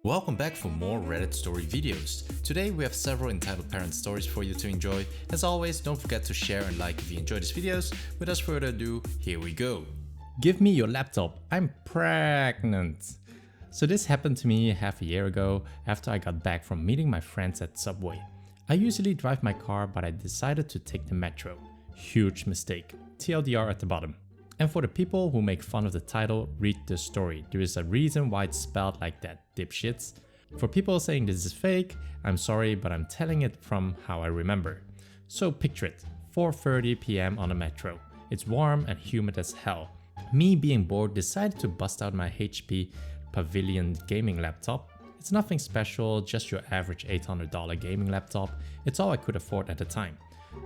Welcome back for more Reddit story videos. Today we have several entitled parent stories for you to enjoy. As always, don't forget to share and like if you enjoy these videos. Without further ado, here we go. Give me your laptop, I'm pregnant. So this happened to me half a year ago after I got back from meeting my friends at Subway. I usually drive my car, but I decided to take the metro. Huge mistake. TLDR at the bottom. And for the people who make fun of the title, read the story. There is a reason why it's spelled like that, dipshits. For people saying this is fake, I'm sorry, but I'm telling it from how I remember. So picture it, 4:30 PM on a metro. It's warm and humid as hell. Me being bored decided to bust out my HP Pavilion gaming laptop. It's nothing special, just your average $800 gaming laptop. It's all I could afford at the time.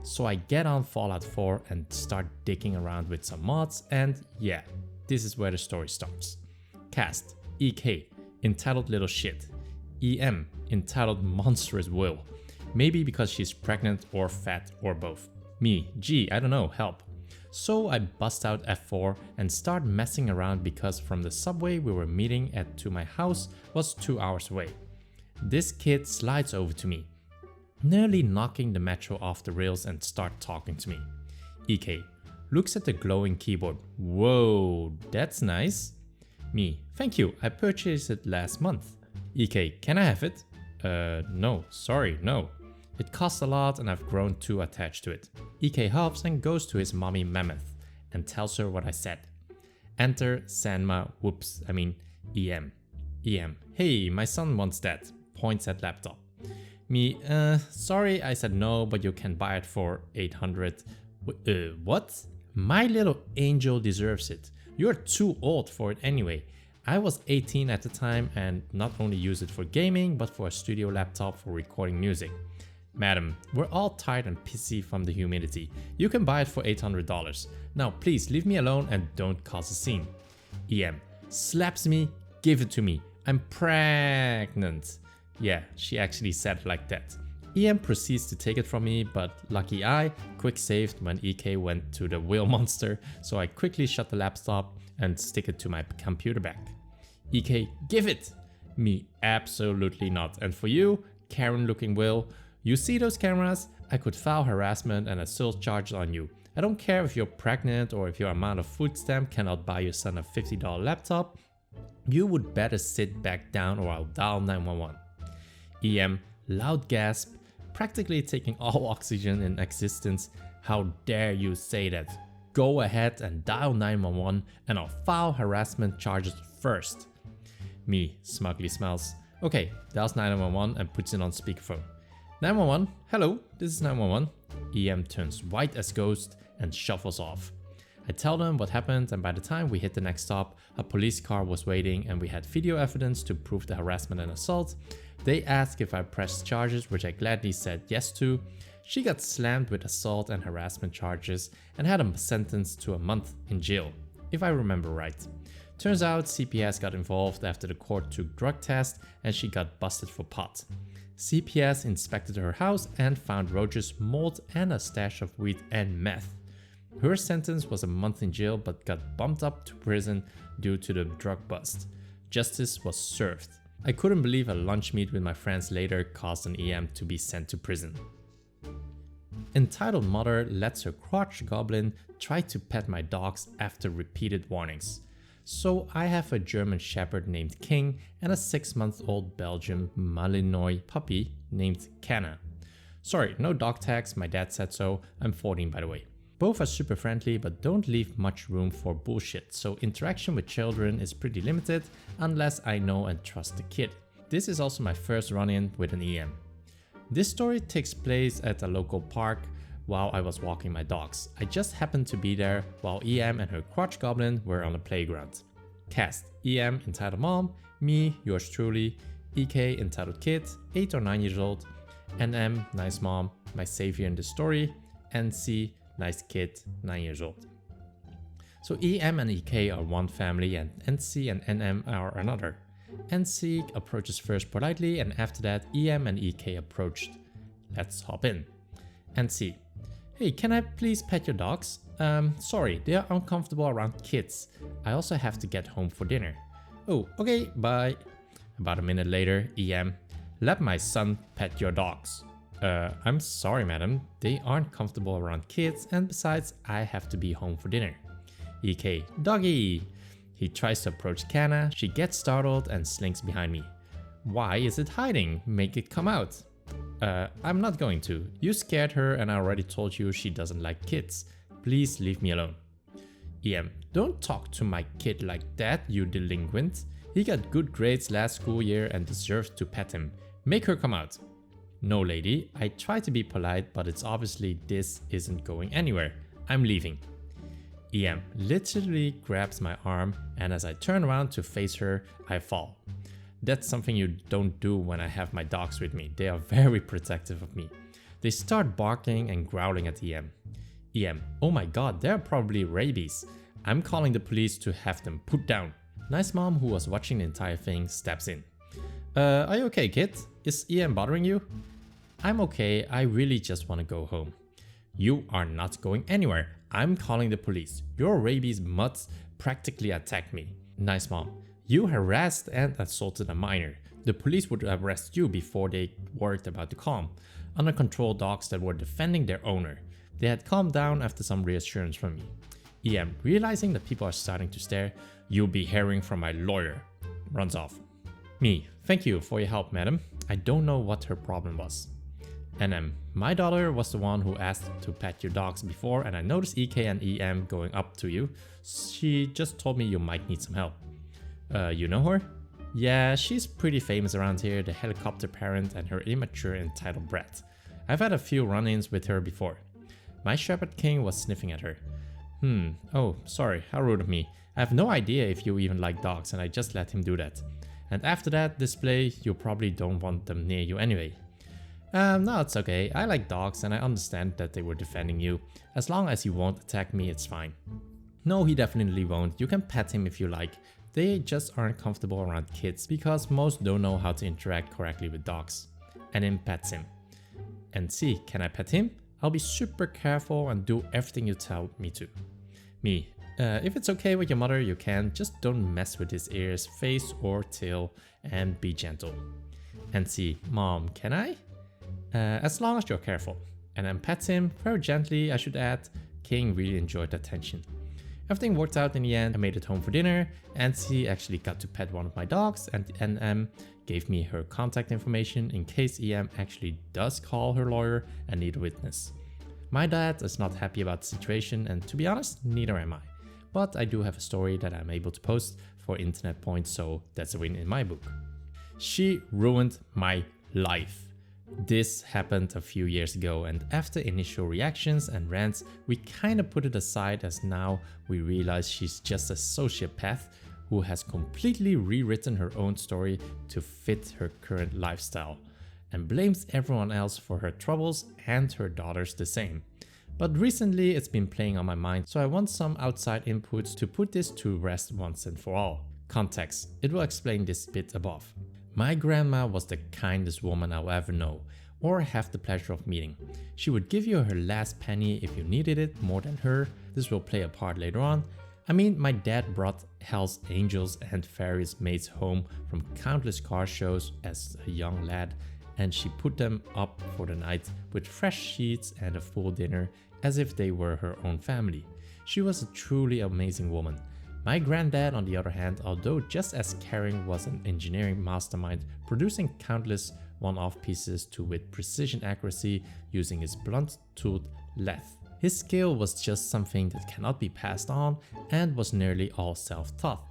So I get on Fallout 4 and start digging around with some mods, and yeah, this is where the story starts. Cast, EK, entitled little shit. EM, entitled monstrous will. Maybe because she's pregnant or fat or both. Me, gee, I don't know, help. So I bust out F4 and start messing around because from the subway we were meeting at to my house was 2 hours away. This kid slides over to me, nearly knocking the metro off the rails and start talking to me. EK looks at the glowing keyboard. Whoa, that's nice. Me, thank you, I purchased it last month. EK, can I have it? No, sorry, no. It costs a lot and I've grown too attached to it. EK huffs and goes to his mommy Mammoth and tells her what I said. Enter Sanma, EM. EM, hey, my son wants that. Points at laptop. Me, sorry, I said no, but you can buy it for 800. What? My little angel deserves it. You're too old for it anyway. I was 18 at the time and not only use it for gaming, but for a studio laptop for recording music. Madam, we're all tired and pissy from the humidity. You can buy it for $800. Now please leave me alone and don't cause a scene. EM slaps me, give it to me. I'm pregnant. Yeah, she actually said it like that. EM proceeds to take it from me, but lucky I quick saved when EK went to the whale monster, so I quickly shut the laptop and stick it to my computer bag. EK, give it! Me, absolutely not. And for you, Karen looking Will, you see those cameras? I could file harassment and assault charges on you. I don't care if you're pregnant or if your amount of food stamp cannot buy your son a $50 laptop. You would better sit back down or I'll dial 911. EM, loud gasp, practically taking all oxygen in existence. How dare you say that? Go ahead and dial 911 and I'll file harassment charges first. Me, smugly smiles. Okay, dials 911 and puts it on speakerphone. 911, hello, this is 911. EM turns white as ghost and shuffles off. I tell them what happened, and by the time we hit the next stop, a police car was waiting and we had video evidence to prove the harassment and assault. They asked if I pressed charges, which I gladly said yes to. She got slammed with assault and harassment charges and had a sentence to a month in jail, if I remember right. Turns out CPS got involved after the court took drug tests and she got busted for pot. CPS inspected her house and found roaches, mold and a stash of weed and meth. Her sentence was a month in jail but got bumped up to prison due to the drug bust. Justice was served. I couldn't believe a lunch meet with my friends later caused an EM to be sent to prison. Entitled mother lets her crotch goblin try to pet my dogs after repeated warnings. So I have a German shepherd named King and a 6-month-old Belgian Malinois puppy named Canna. Sorry, no dog tags, my dad said so. I'm 14 by the way. Both are super friendly but don't leave much room for bullshit, so interaction with children is pretty limited unless I know and trust the kid. This is also my first run-in with an EM. This story takes place at a local park while I was walking my dogs. I just happened to be there while EM and her crotch goblin were on the playground. Cast, EM entitled mom, me, yours truly, EK entitled kid, 8 or 9 years old, NM, nice mom, my savior in the story, NC, nice kid, 9 years old. So EM and EK are one family and NC and NM are another. NC approaches first politely and after that EM and EK approached. Let's hop in. NC, hey, can I please pet your dogs? Sorry, they are uncomfortable around kids. I also have to get home for dinner. Oh, okay, bye. About a minute later, EM, let my son pet your dogs. I'm sorry madam, they aren't comfortable around kids and besides I have to be home for dinner. EK, doggy! He tries to approach Kana, she gets startled and slinks behind me. Why is it hiding? Make it come out. I'm not going to. You scared her and I already told you she doesn't like kids. Please leave me alone. EM, don't talk to my kid like that, you delinquent. He got good grades last school year and deserves to pet him. Make her come out. No lady, I try to be polite but it's obviously this isn't going anywhere. I'm leaving. EM literally grabs my arm and as I turn around to face her, I fall. That's something you don't do when I have my dogs with me. They are very protective of me. They start barking and growling at EM. EM, oh my god, they're probably rabies. I'm calling the police to have them put down. Nice mom, who was watching the entire thing, steps in. Are you okay, kid? Is EM bothering you? I'm okay, I really just want to go home. You are not going anywhere. I'm calling the police. Your rabies mutts practically attacked me. Nice mom. You harassed and assaulted a minor. The police would arrest you before they worried about the calm. Uncontrolled dogs that were defending their owner. They had calmed down after some reassurance from me. EM, realizing that people are starting to stare, you'll be hearing from my lawyer. Runs off. Me, thank you for your help, madam. I don't know what her problem was. NM, my daughter was the one who asked to pet your dogs before and I noticed EK and EM going up to you. She just told me you might need some help. You know her? Yeah, she's pretty famous around here, the helicopter parent and her immature entitled brat. I've had a few run-ins with her before. My Shepherd King was sniffing at her. Oh, sorry, how rude of me. I have no idea if you even like dogs and I just let him do that. And after that display, you probably don't want them near you anyway. No, it's okay. I like dogs and I understand that they were defending you. As long as he won't attack me, it's fine. No, he definitely won't. You can pet him if you like. They just aren't comfortable around kids because most don't know how to interact correctly with dogs. And then pets him. And see, can I pet him? I'll be super careful and do everything you tell me to. Me, if it's okay with your mother, you can. Just don't mess with his ears, face or tail and be gentle. And see, mom, can I? As long as you're careful. And then pet him, very gently I should add. King really enjoyed the attention. Everything worked out in the end. I made it home for dinner and she actually got to pet one of my dogs and NM gave me her contact information in case EM actually does call her lawyer and need a witness. My dad is not happy about the situation and to be honest, neither am I. But I do have a story that I'm able to post for internet points, so that's a win in my book. She ruined my life. This happened a few years ago and after initial reactions and rants, we kinda put it aside as now we realize she's just a sociopath who has completely rewritten her own story to fit her current lifestyle and blames everyone else for her troubles and her daughters the same. But recently it's been playing on my mind, so I want some outside inputs to put this to rest once and for all. Context, it will explain this bit above. My grandma was the kindest woman I'll ever know or have the pleasure of meeting. She would give you her last penny if you needed it more than her. This will play a part later on. I mean, my dad brought Hell's Angels and Fairies maids home from countless car shows as a young lad, and she put them up for the night with fresh sheets and a full dinner as if they were her own family. She was a truly amazing woman. My granddad, on the other hand, although just as caring, was an engineering mastermind, producing countless one-off pieces with precision accuracy using his blunt-toothed lathe. His skill was just something that cannot be passed on and was nearly all self-taught.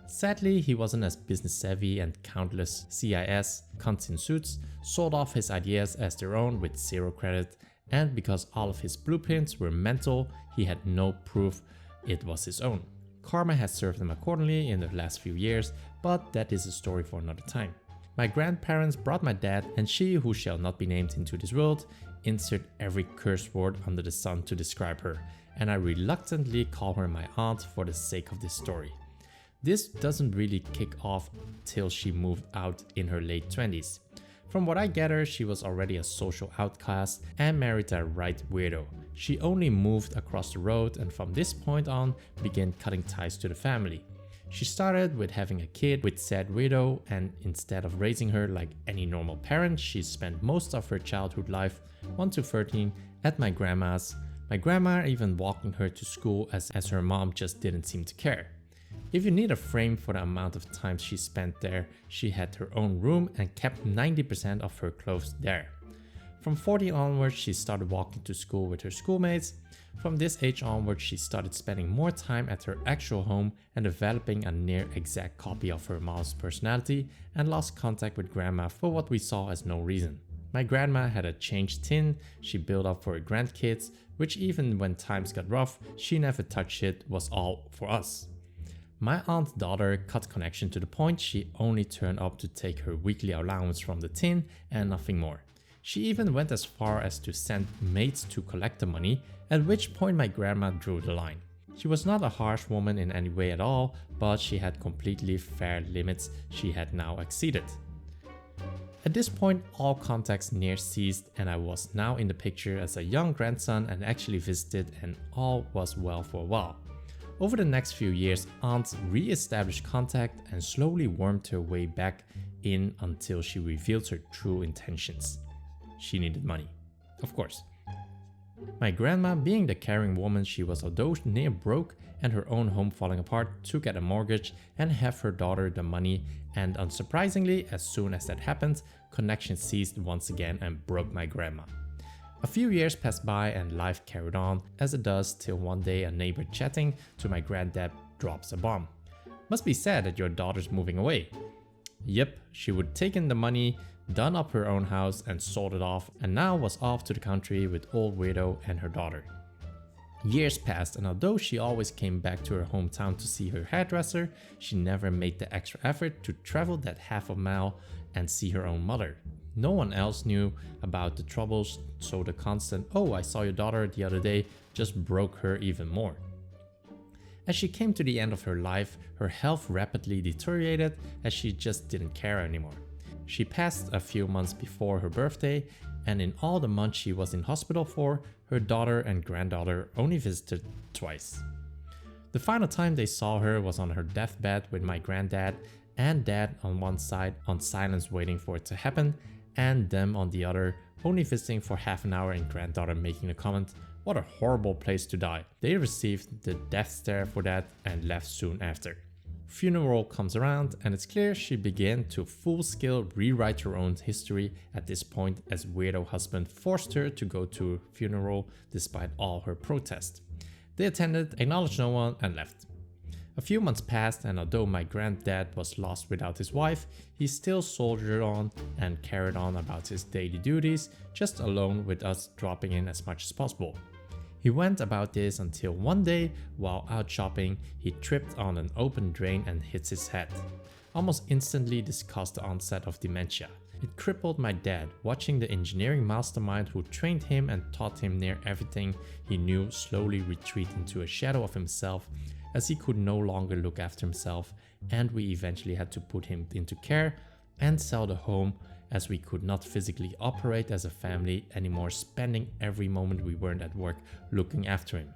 Sadly, he wasn't as business savvy and countless CIS cunts in suits sold off his ideas as their own with zero credit, and because all of his blueprints were mental, he had no proof it was his own. Karma has served him accordingly in the last few years, but that is a story for another time. My grandparents brought my dad and she who shall not be named into this world, insert every curse word under the sun to describe her, and I reluctantly call her my aunt for the sake of this story. This doesn't really kick off till she moved out in her late 20s. From what I gather, she was already a social outcast and married a right weirdo. She only moved across the road and from this point on began cutting ties to the family. She started with having a kid with said widow, and instead of raising her like any normal parent, she spent most of her childhood life, 1 to 13, at my grandma's. My grandma even walking her to school as her mom just didn't seem to care. If you need a frame for the amount of time she spent there, she had her own room and kept 90% of her clothes there. From 14 onwards, she started walking to school with her schoolmates. From this age onwards, she started spending more time at her actual home and developing a near exact copy of her mom's personality, and lost contact with grandma for what we saw as no reason. My grandma had a changed tin she built up for her grandkids, which even when times got rough, she never touched it, was all for us. My aunt's daughter cut connection to the point she only turned up to take her weekly allowance from the tin and nothing more. She even went as far as to send maids to collect the money, at which point my grandma drew the line. She was not a harsh woman in any way at all, but she had completely fair limits she had now exceeded. At this point, all contacts near ceased, and I was now in the picture as a young grandson and actually visited, and all was well for a while. Over the next few years, Aunt re-established contact and slowly wormed her way back in until she revealed her true intentions. She needed money, of course. My grandma, being the caring woman she was, although near broke and her own home falling apart, took out a mortgage and have her daughter the money, and unsurprisingly, as soon as that happened, connection ceased once again and broke my grandma. A few years passed by and life carried on as it does, till one day a neighbor chatting to my granddad drops a bomb. Must be sad that your daughter's moving away. Yep, she would take in the money, done up her own house and sold it off, and now was off to the country with old widow and her daughter. Years passed, and although she always came back to her hometown to see her hairdresser, she never made the extra effort to travel that half a mile and see her own mother. No one else knew about the troubles, so the constant "oh, I saw your daughter the other day" just broke her even more. As she came to the end of her life, her health rapidly deteriorated as she just didn't care anymore. She passed a few months before her birthday, and in all the months she was in hospital for, her daughter and granddaughter only visited twice. The final time they saw her was on her deathbed with my granddad and dad on one side on silence waiting for it to happen, and them on the other only visiting for half an hour and granddaughter making the comment, "What a horrible place to die." They received the death stare for that and left soon after. Funeral comes around and it's clear she began to full-scale rewrite her own history at this point, as weirdo husband forced her to go to a funeral despite all her protest. They attended, acknowledged no one, and left. A few months passed, and although my granddad was lost without his wife, he still soldiered on and carried on about his daily duties, just alone with us dropping in as much as possible. He went about this until one day, while out shopping, he tripped on an open drain and hit his head. Almost instantly, this caused the onset of dementia. It crippled my dad, watching the engineering mastermind who trained him and taught him near everything he knew slowly retreat into a shadow of himself, as he could no longer look after himself, and we eventually had to put him into care and sell the home, as we could not physically operate as a family anymore, spending every moment we weren't at work looking after him.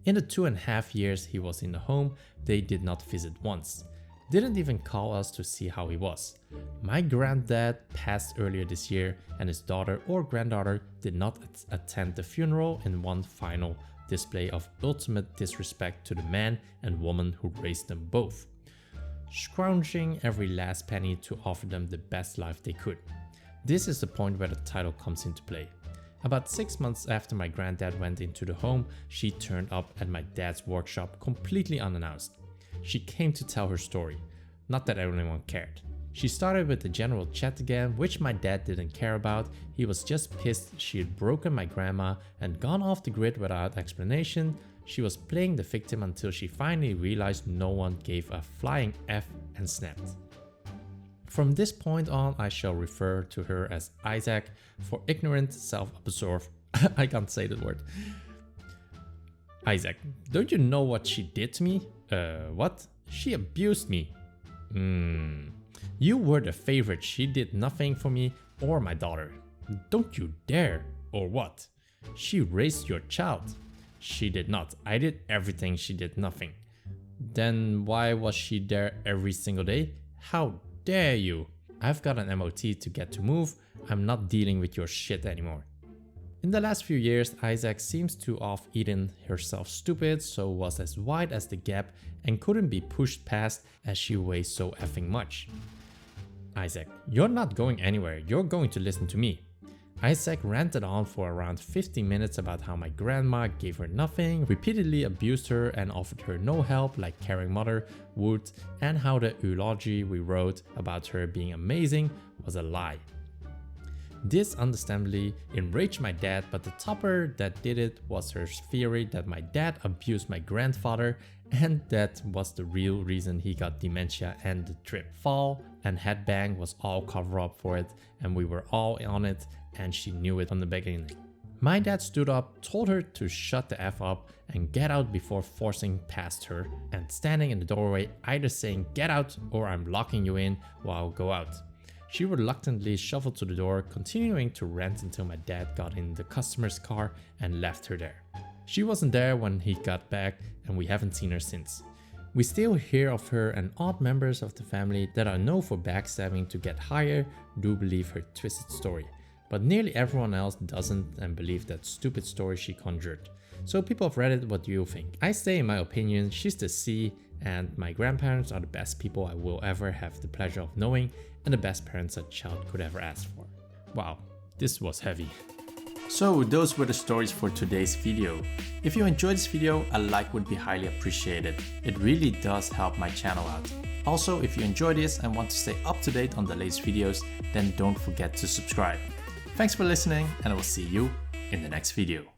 In the 2.5 years he was in the home, they did not visit once. Didn't even call us to see how he was. My granddad passed earlier this year, and his daughter or granddaughter did not attend the funeral, in one final display of ultimate disrespect to the man and woman who raised them both, scrounging every last penny to offer them the best life they could. This is the point where the title comes into play. About 6 months after my granddad went into the home, she turned up at my dad's workshop completely unannounced. She came to tell her story, not that anyone cared. She started with the general chat again, which my dad didn't care about. He was just pissed she had broken my grandma and gone off the grid without explanation. She was playing the victim until she finally realized no one gave a flying F and snapped. From this point on, I shall refer to her as Isaac for ignorant, self-absorbed. I can't say that word. Isaac, don't you know what she did to me? What? She abused me. You were the favorite. She did nothing for me or my daughter. Don't you dare. Or what? She raised your child. She did not. I did everything. She did nothing. Then why was she there every single day? How dare you? I've got an MOT to get to move. I'm not dealing with your shit anymore. In the last few years, Isaac seems to have eaten herself stupid, so was as wide as the gap and couldn't be pushed past as she weighs so effing much. Isaac, you're not going anywhere, you're going to listen to me. Isaac ranted on for around 50 minutes about how my grandma gave her nothing, repeatedly abused her and offered her no help like caring mother would, and how the eulogy we wrote about her being amazing was a lie. This understandably enraged my dad, but the topper that did it was her theory that my dad abused my grandfather and that was the real reason he got dementia, and the trip fall and headbang was all cover up for it and we were all on it and she knew it from the beginning. My dad stood up, told her to shut the F up and get out before forcing past her and standing in the doorway either saying get out or I'm locking you in or I'll go out. She reluctantly shuffled to the door, continuing to rant until my dad got in the customer's car and left her there. She wasn't there when he got back and we haven't seen her since. We still hear of her, and odd members of the family that are known for backstabbing to get higher do believe her twisted story. But nearly everyone else doesn't and believe that stupid story she conjured. So people of Reddit, what do you think? I say in my opinion, she's the C, and my grandparents are the best people I will ever have the pleasure of knowing and the best parents a child could ever ask for. Wow, this was heavy. So those were the stories for today's video. If you enjoyed this video, a like would be highly appreciated. It really does help my channel out. Also, if you enjoyed this and want to stay up to date on the latest videos, then don't forget to subscribe. Thanks for listening and I will see you in the next video.